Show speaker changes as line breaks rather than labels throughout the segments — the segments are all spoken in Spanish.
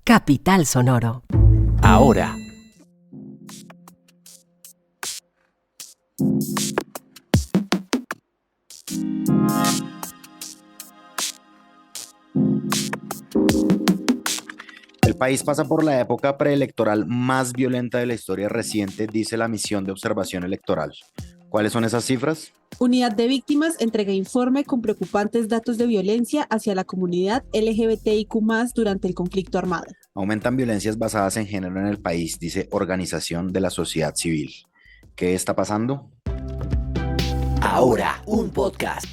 Capital Sonoro.
Ahora,
el país pasa por la época preelectoral más violenta de la historia reciente, dice la misión de observación electoral. ¿Cuáles son esas cifras?
Unidad de Víctimas entrega informe con preocupantes datos de violencia hacia la comunidad LGBTIQ+ durante el conflicto armado.
Aumentan violencias basadas en género en el país, dice Organización de la Sociedad Civil. ¿Qué está pasando?
ahora, un podcast.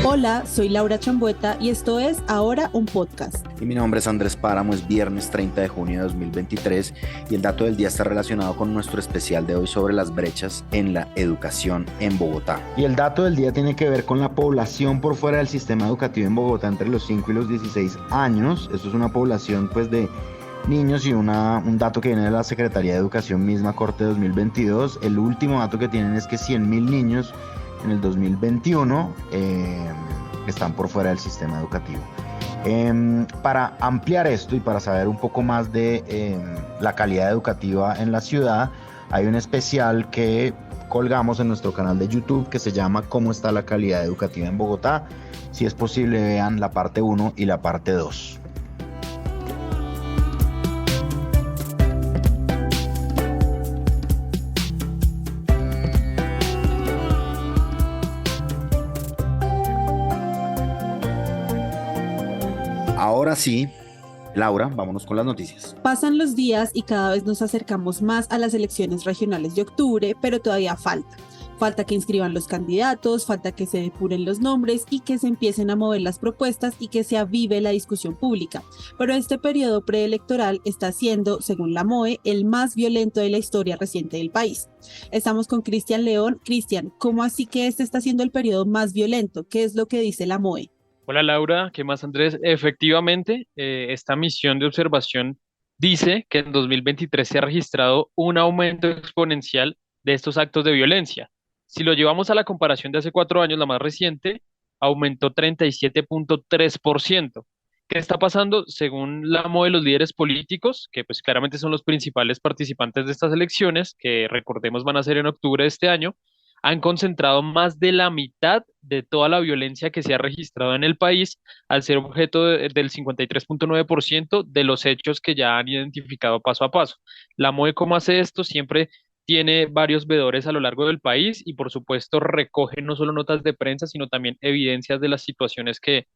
Hola, soy Laura Chambueta y esto es Ahora un podcast.
Y mi nombre es Andrés Páramo, es viernes 30 de junio de 2023 y el dato del día está relacionado con nuestro especial de hoy sobre las brechas en la educación en Bogotá. Y el dato del día tiene que ver con la población por fuera del sistema educativo en Bogotá entre los 5 y los 16 años. Esto es una población pues de niños y un dato que viene de la Secretaría de Educación misma, corte 2022. El último dato que tienen es que 100.000 niños en el 2021 están por fuera del sistema educativo. Para ampliar esto y para saber un poco más de la calidad educativa en la ciudad, hay un especial que colgamos en nuestro canal de YouTube que se llama ¿Cómo está la calidad educativa en Bogotá? Si es posible, vean la parte 1 y la parte 2. Ahora sí, Laura, vámonos con las noticias.
Pasan los días y cada vez nos acercamos más a las elecciones regionales de octubre, pero todavía falta. Falta que inscriban los candidatos, falta que se depuren los nombres y que se empiecen a mover las propuestas y que se avive la discusión pública. Pero este periodo preelectoral está siendo, según la MOE, el más violento de la historia reciente del país. Estamos con Cristian León. Cristian, ¿cómo así que este está siendo el periodo más violento? ¿Qué es lo que dice la MOE?
Hola Laura, ¿qué más Andrés? Efectivamente, esta misión de observación dice que en 2023 se ha registrado un aumento exponencial de estos actos de violencia. Si lo llevamos a la comparación de hace 4 años, la más reciente, aumentó 37.3%. ¿Qué está pasando? Según la MOE, los líderes políticos, que pues claramente son los principales participantes de estas elecciones, que recordemos van a ser en octubre de este año, han concentrado más de la mitad de toda la violencia que se ha registrado en el país, al ser objeto del 53.9% de los hechos que ya han identificado paso a paso. La MOE, ¿cómo hace esto? Siempre tiene varios veedores a lo largo del país y por supuesto recoge no solo notas de prensa, sino también evidencias de las situaciones que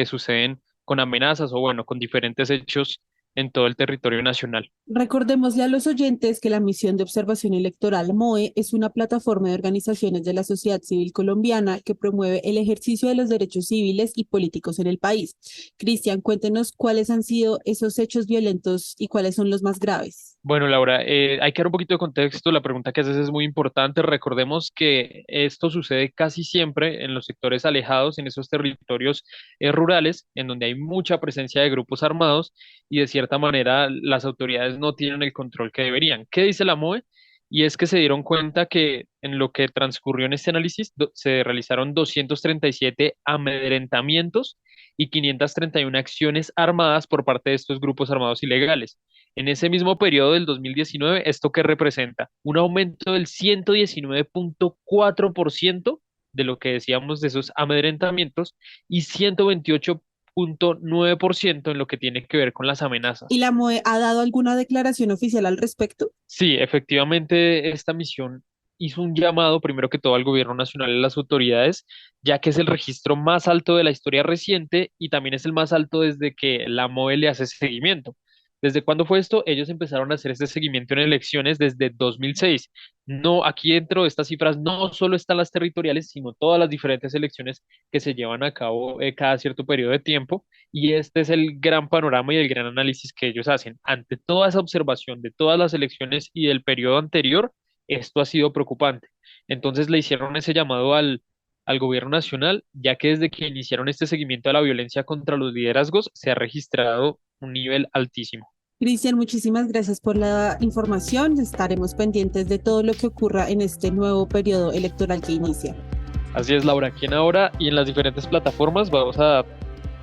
suceden con amenazas o bueno, con diferentes hechos en todo el territorio nacional.
Recordémosle a los oyentes que la Misión de Observación Electoral MOE es una plataforma de organizaciones de la sociedad civil colombiana que promueve el ejercicio de los derechos civiles y políticos en el país. Cristian, cuéntenos cuáles han sido esos hechos violentos y cuáles son los más graves.
Bueno, Laura, hay que dar un poquito de contexto. La pregunta que haces es muy importante. Recordemos que esto sucede casi siempre en los sectores alejados, en esos territorios rurales, en donde hay mucha presencia de grupos armados y de cierta manera las autoridades no tienen el control que deberían. ¿Qué dice la MOE? Y es que se dieron cuenta que en lo que transcurrió en este análisis se realizaron 237 amedrentamientos y 531 acciones armadas por parte de estos grupos armados ilegales. En ese mismo periodo del 2019, ¿esto qué representa? Un aumento del 119.4% de lo que decíamos de esos amedrentamientos y 128.9% en lo que tiene que ver con las
¿Y
amenazas.
la MOE ha dado alguna declaración oficial al respecto?
Sí, efectivamente, esta misión hizo un llamado, primero que todo, al gobierno nacional y a las autoridades, ya que es el registro más alto de la historia reciente y también es el más alto desde que la MOE le hace seguimiento. ¿Desde cuándo fue esto? Ellos empezaron a hacer este seguimiento en elecciones desde 2006. No, aquí dentro de estas cifras no solo están las territoriales, sino todas las diferentes elecciones que se llevan a cabo cada cierto periodo de tiempo. Y este es el gran panorama y el gran análisis que ellos hacen. Ante toda esa observación de todas las elecciones y del periodo anterior, esto ha sido preocupante. Entonces le hicieron ese llamado al gobierno nacional, ya que desde que iniciaron este seguimiento a la violencia contra los liderazgos se ha registrado un nivel altísimo.
Cristian, muchísimas gracias por la información. Estaremos pendientes de todo lo que ocurra en este nuevo periodo electoral que inicia.
Así es, Laura, aquí en Ahora y en las diferentes plataformas vamos a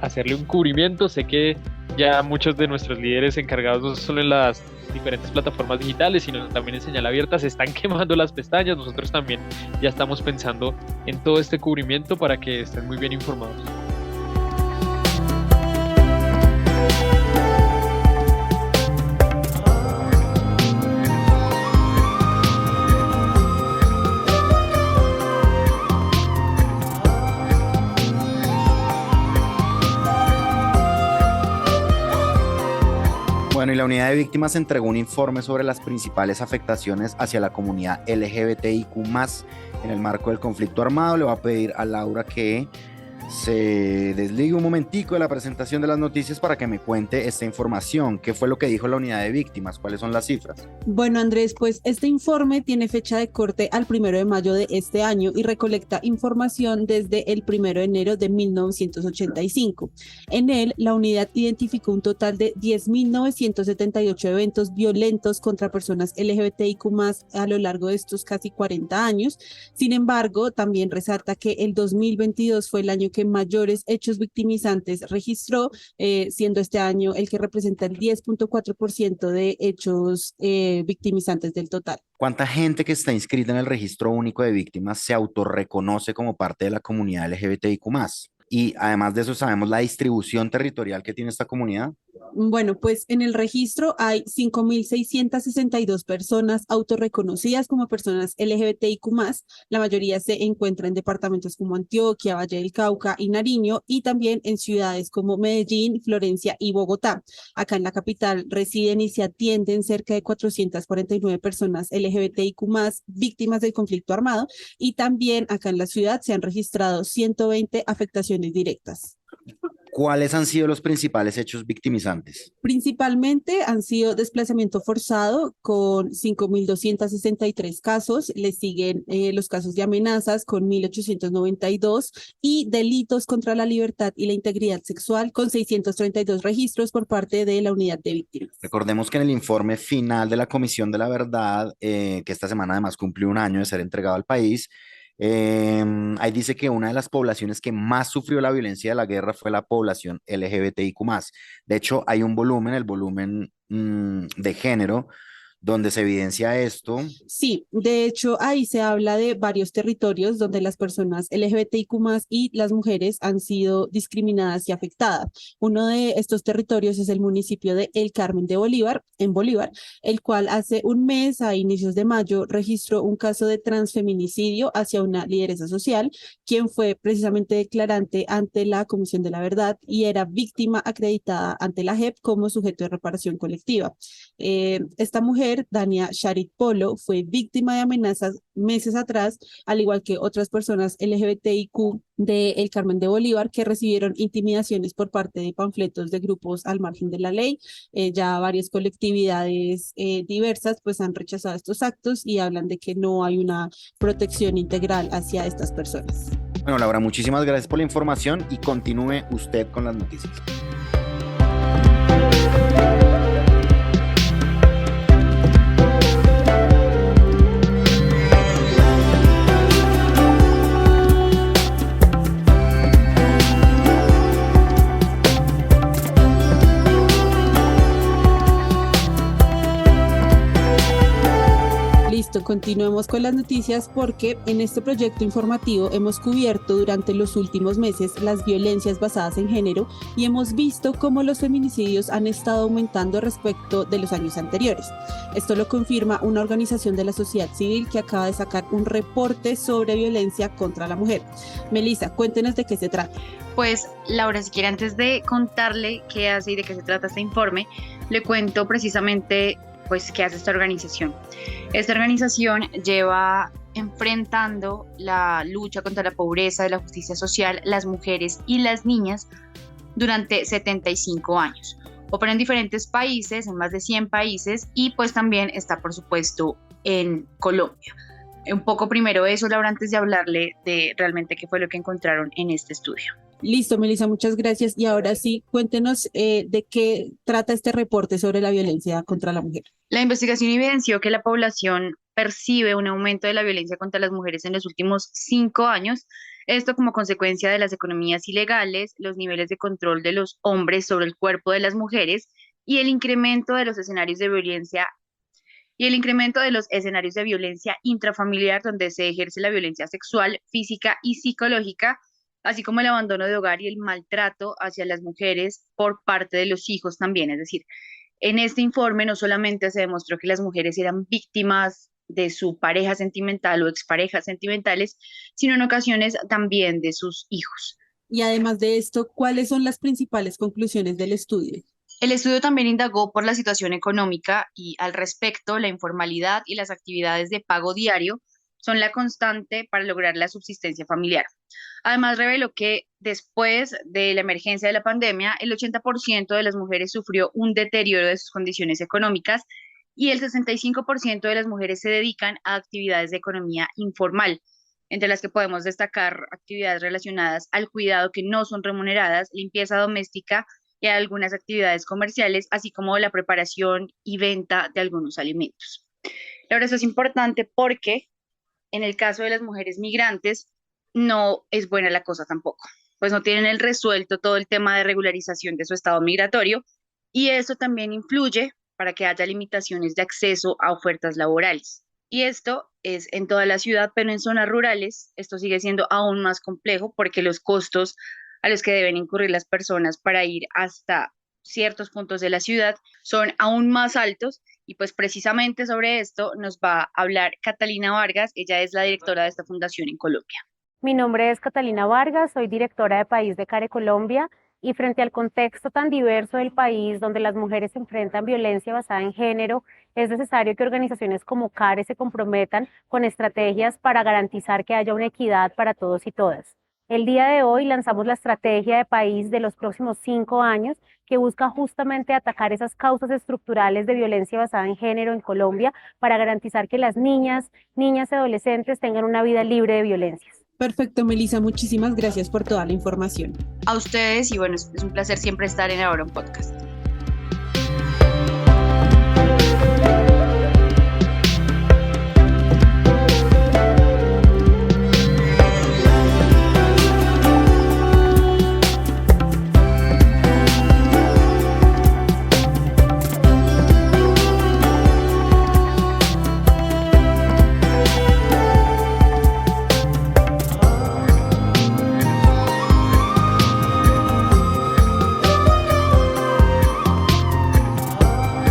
hacerle un cubrimiento. Sé que ya muchos de nuestros líderes encargados no solo en las diferentes plataformas digitales, sino también en señal abierta, se están quemando las pestañas. Nosotros también ya estamos pensando en todo este cubrimiento para que estén muy bien informados.
Bueno, y la unidad de víctimas entregó un informe sobre las principales afectaciones hacia la comunidad LGBTIQ+, en el marco del conflicto armado. Le voy a pedir a Laura que se desligue un momentico de la presentación de las noticias para que me cuente esta información. ¿Qué fue lo que dijo la unidad de víctimas? ¿Cuáles son las cifras?
Bueno, Andrés, pues este informe tiene fecha de corte al 1 de mayo de este año y recolecta información desde el 1 de enero de 1985. En él, la unidad identificó un total de 10.978 eventos violentos contra personas LGBTIQ+ a lo largo de estos casi 40 años. Sin embargo, también resalta que el 2022 fue el año que mayores hechos victimizantes registró, siendo este año el que representa el 10.4% de hechos victimizantes del total.
¿Cuánta gente que está inscrita en el registro único de víctimas se autorreconoce como parte de la comunidad LGBTIQ+? Y además de eso, ¿sabemos la distribución territorial que tiene esta comunidad?
Bueno, pues en el registro hay 5.662 personas autorreconocidas como personas LGBTIQ+. La mayoría se encuentra en departamentos como Antioquia, Valle del Cauca y Nariño, y también en ciudades como Medellín, Florencia y Bogotá. Acá en la capital residen y se atienden cerca de 449 personas LGBTIQ+, víctimas del conflicto armado, y también acá en la ciudad se han registrado 120 afectaciones directas.
¿Cuáles han sido los principales hechos victimizantes?
Principalmente han sido desplazamiento forzado con 5.263 casos, le siguen los casos de amenazas con 1.892 y delitos contra la libertad y la integridad sexual con 632 registros por parte de la unidad de víctimas.
Recordemos que en el informe final de la Comisión de la Verdad, que esta semana además cumplió un año de ser entregado al país, ahí dice que una de las poblaciones que más sufrió la violencia de la guerra fue la población LGBTIQ+. De hecho, hay un volumen, el volumen de género, donde se evidencia esto.
Sí, de hecho ahí se habla de varios territorios donde las personas LGBTIQ+ y las mujeres han sido discriminadas y afectadas. Uno de estos territorios es el municipio de El Carmen de Bolívar, en Bolívar, el cual hace un mes, a inicios de mayo, registró un caso de transfeminicidio hacia una lideresa social, quien fue precisamente declarante ante la Comisión de la Verdad y era víctima acreditada ante la JEP como sujeto de reparación colectiva. Esta mujer, Dania Sharit Polo, fue víctima de amenazas meses atrás, al igual que otras personas LGBTIQ de El Carmen de Bolívar que recibieron intimidaciones por parte de panfletos de grupos al margen de la ley. Ya varias colectividades diversas pues han rechazado estos actos y hablan de que no hay una protección integral hacia estas personas.
Bueno, Laura, muchísimas gracias por la información y continúe usted con las noticias.
Continuemos con las noticias porque en este proyecto informativo hemos cubierto durante los últimos meses las violencias basadas en género y hemos visto cómo los feminicidios han estado aumentando respecto de los años anteriores. Esto lo confirma una organización de la sociedad civil que acaba de sacar un reporte sobre violencia contra la mujer. Melissa, cuéntenos de qué se trata.
Pues Laura, si quiere, antes de contarle qué hace y de qué se trata este informe, le cuento precisamente pues qué hace esta organización. Esta organización lleva enfrentando la lucha contra la pobreza, la justicia social, las mujeres y las niñas durante 75 años. Opera en diferentes países, en más de 100 países, y pues también está, por supuesto, en Colombia. Un poco primero eso, Laura, antes de hablarle de realmente qué fue lo que encontraron en este estudio.
Listo, Melissa, muchas gracias. Y ahora sí, cuéntenos de qué trata este reporte sobre la violencia contra la mujer.
La investigación evidenció que la población percibe un aumento de la violencia contra las mujeres en los últimos 5 años, esto como consecuencia de las economías ilegales, los niveles de control de los hombres sobre el cuerpo de las mujeres y el incremento de los escenarios de violencia intrafamiliar donde se ejerce la violencia sexual, física y psicológica, así como el abandono de hogar y el maltrato hacia las mujeres por parte de los hijos también. Es decir, en este informe no solamente se demostró que las mujeres eran víctimas de su pareja sentimental o exparejas sentimentales, sino en ocasiones también de sus hijos.
Y además de esto, ¿cuáles son las principales conclusiones del estudio?
El estudio también indagó por la situación económica y al respecto, la informalidad y las actividades de pago diario son la constante para lograr la subsistencia familiar. Además, reveló que después de la emergencia de la pandemia, el 80% de las mujeres sufrió un deterioro de sus condiciones económicas y el 65% de las mujeres se dedican a actividades de economía informal, entre las que podemos destacar actividades relacionadas al cuidado que no son remuneradas, limpieza doméstica y algunas actividades comerciales, así como la preparación y venta de algunos alimentos. Ahora, eso es importante porque en el caso de las mujeres migrantes no es buena la cosa tampoco, pues no tienen el resuelto todo el tema de regularización de su estado migratorio y eso también influye para que haya limitaciones de acceso a ofertas laborales. Y esto es en toda la ciudad, pero en zonas rurales esto sigue siendo aún más complejo porque los costos a los que deben incurrir las personas para ir hasta ciertos puntos de la ciudad son aún más altos y pues precisamente sobre esto nos va a hablar Catalina Vargas, ella es la directora de esta fundación en Colombia.
Mi nombre es Catalina Vargas, soy directora de País de Care Colombia y frente al contexto tan diverso del país donde las mujeres enfrentan violencia basada en género, es necesario que organizaciones como CARE se comprometan con estrategias para garantizar que haya una equidad para todos y todas. El día de hoy lanzamos la estrategia de país de los próximos 5 años que busca justamente atacar esas causas estructurales de violencia basada en género en Colombia para garantizar que las niñas y adolescentes tengan una vida libre de violencias.
Perfecto, Melissa, muchísimas gracias por toda la información.
A ustedes y bueno, es un placer siempre estar en Ahora un Podcast.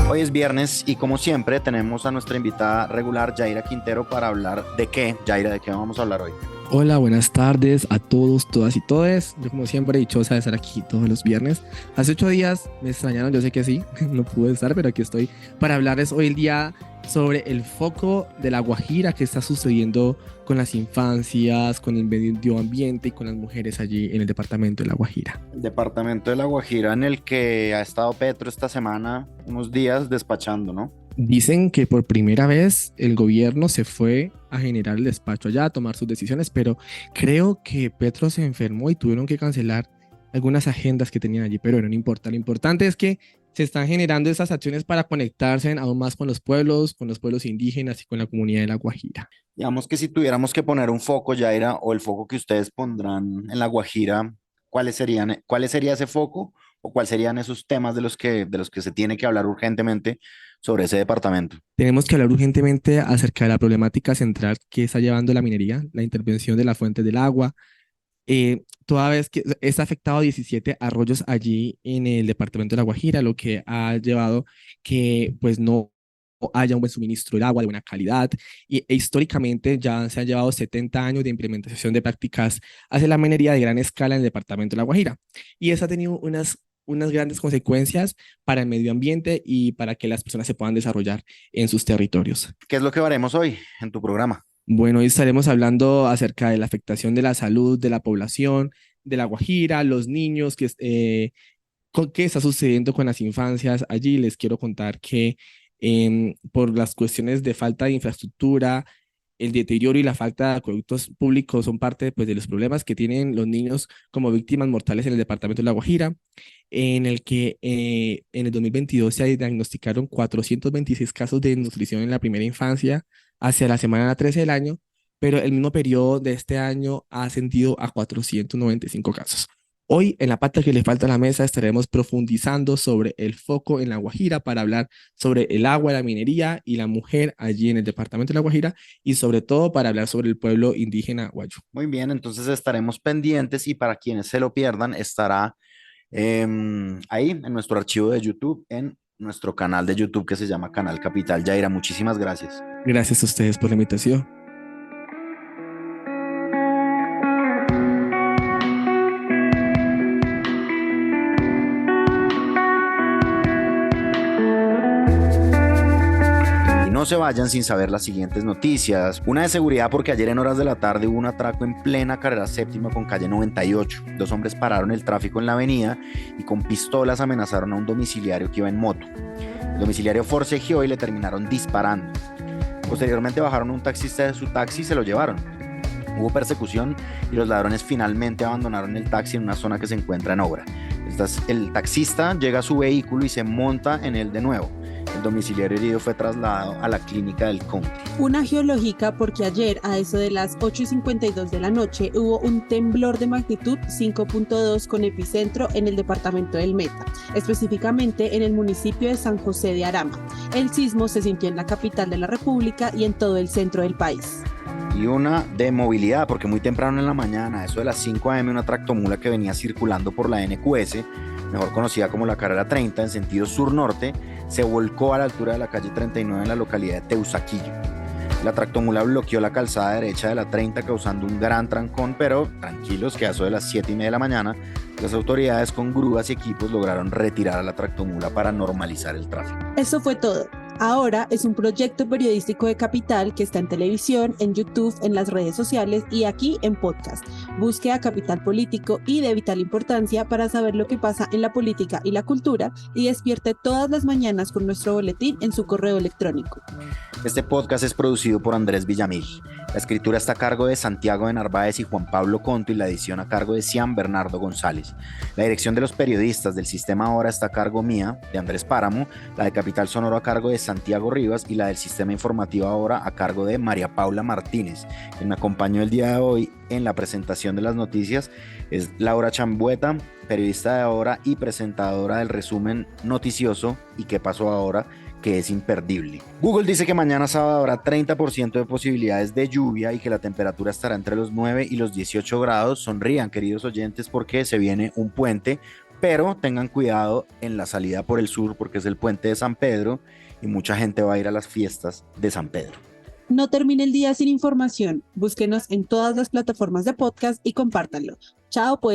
Hoy es viernes y como siempre tenemos a nuestra invitada regular Yaira Quintero para hablar de qué. Yaira, ¿de qué vamos a hablar hoy?
Hola, buenas tardes a todos, todas y todes. Yo como siempre dichosa de estar aquí todos los viernes. Hace 8 días me extrañaron, yo sé que sí, no pude estar, pero aquí estoy para hablarles hoy el día sobre el foco de la Guajira que está sucediendo con las infancias, con el medio ambiente y con las mujeres allí en el departamento de La Guajira.
El departamento de La Guajira en el que ha estado Petro esta semana, unos días despachando, ¿no?
Dicen que por primera vez el gobierno se fue a generar el despacho allá, a tomar sus decisiones, pero creo que Petro se enfermó y tuvieron que cancelar algunas agendas que tenían allí, pero no importa. Lo importante es que se están generando esas acciones para conectarse aún más con los pueblos indígenas y con la comunidad de La Guajira.
Digamos que si tuviéramos que poner un foco, Yaira, o el foco que ustedes pondrán en La Guajira, ¿cuál sería ese foco o cuáles serían esos temas de los que se tiene que hablar urgentemente sobre ese departamento?
Tenemos que hablar urgentemente acerca de la problemática central que está llevando la minería, la intervención de las fuentes del agua, toda vez que está afectado a 17 arroyos allí en el departamento de La Guajira, lo que ha llevado que pues no haya un buen suministro de agua de buena calidad e históricamente ya se han llevado 70 años de implementación de prácticas hacia la minería de gran escala en el departamento de La Guajira y eso ha tenido unas grandes consecuencias para el medio ambiente y para que las personas se puedan desarrollar en sus territorios.
¿Qué es lo que haremos hoy en tu programa?
Bueno, hoy estaremos hablando acerca de la afectación de la salud de la población de La Guajira, los niños, qué está sucediendo con las infancias. Allí les quiero contar que por las cuestiones de falta de infraestructura, el deterioro y la falta de acueductos públicos son parte pues, de los problemas que tienen los niños como víctimas mortales en el departamento de La Guajira, en el que en el 2022 se diagnosticaron 426 casos de nutrición en la primera infancia hacia la semana 13 del año, pero el mismo periodo de este año ha ascendido a 495 casos. Hoy, en la pata que le falta a la mesa, estaremos profundizando sobre el foco en La Guajira para hablar sobre el agua, la minería y la mujer allí en el departamento de La Guajira y sobre todo para hablar sobre el pueblo indígena guayo.
Muy bien, entonces estaremos pendientes y para quienes se lo pierdan, estará ahí en nuestro archivo de YouTube, en nuestro canal de YouTube que se llama Canal Capital. Yaira, muchísimas gracias.
Gracias a ustedes por la invitación.
No se vayan sin saber las siguientes noticias. Una de seguridad porque ayer en horas de la tarde hubo un atraco en plena carrera séptima con calle 98. Dos hombres pararon el tráfico en la avenida y con pistolas amenazaron a un domiciliario que iba en moto. El domiciliario forcejeó y le terminaron disparando. Posteriormente bajaron a un taxista de su taxi y se lo llevaron. Hubo persecución y los ladrones finalmente abandonaron el taxi en una zona que se encuentra en obra. El taxista llega a su vehículo y se monta en él de nuevo. El domiciliario herido fue trasladado a la clínica del country.
Una geológica porque ayer a eso de las 8:52 de la noche hubo un temblor de magnitud 5.2 con epicentro en el departamento del Meta, específicamente en el municipio de San José de Arama. El sismo se sintió en la capital de la República y en todo el centro del país.
Y una de movilidad, porque muy temprano en la mañana, a eso de las 5 a.m., una tractomula que venía circulando por la NQS, mejor conocida como la carrera 30 en sentido sur-norte, se volcó a la altura de la calle 39 en la localidad de Teusaquillo. La tractomula bloqueó la calzada derecha de la 30 causando un gran trancón, pero tranquilos que a eso de las 7:30 de la mañana, las autoridades con grúas y equipos lograron retirar a la tractomula para normalizar el tráfico.
Eso fue todo. Ahora es un proyecto periodístico de Capital que está en televisión, en YouTube, en las redes sociales y aquí en podcast. Busque a Capital Político y de vital importancia para saber lo que pasa en la política y la cultura y despierte todas las mañanas con nuestro boletín en su correo electrónico.
Este podcast es producido por Andrés Villamil. La escritura está a cargo de Santiago de Narváez y Juan Pablo Conto y la edición a cargo de Cian Bernardo González. La dirección de los periodistas del Sistema Ahora está a cargo mía, de Andrés Páramo, la de Capital Sonoro a cargo de Santiago Rivas y la del Sistema Informativo Ahora a cargo de María Paula Martínez. Quien me acompañó el día de hoy en la presentación de las noticias es Laura Chambueta, periodista de Ahora y presentadora del resumen noticioso ¿Y qué pasó ahora?, que es imperdible. Google dice que mañana sábado habrá 30% de posibilidades de lluvia y que la temperatura estará entre los 9 y los 18 grados. Sonrían, queridos oyentes, porque se viene un puente, pero tengan cuidado en la salida por el sur porque es el puente de San Pedro y mucha gente va a ir a las fiestas de San Pedro.
No termine el día sin información. Búsquenos en todas las plataformas de podcast y compártanlo. Chao, pues.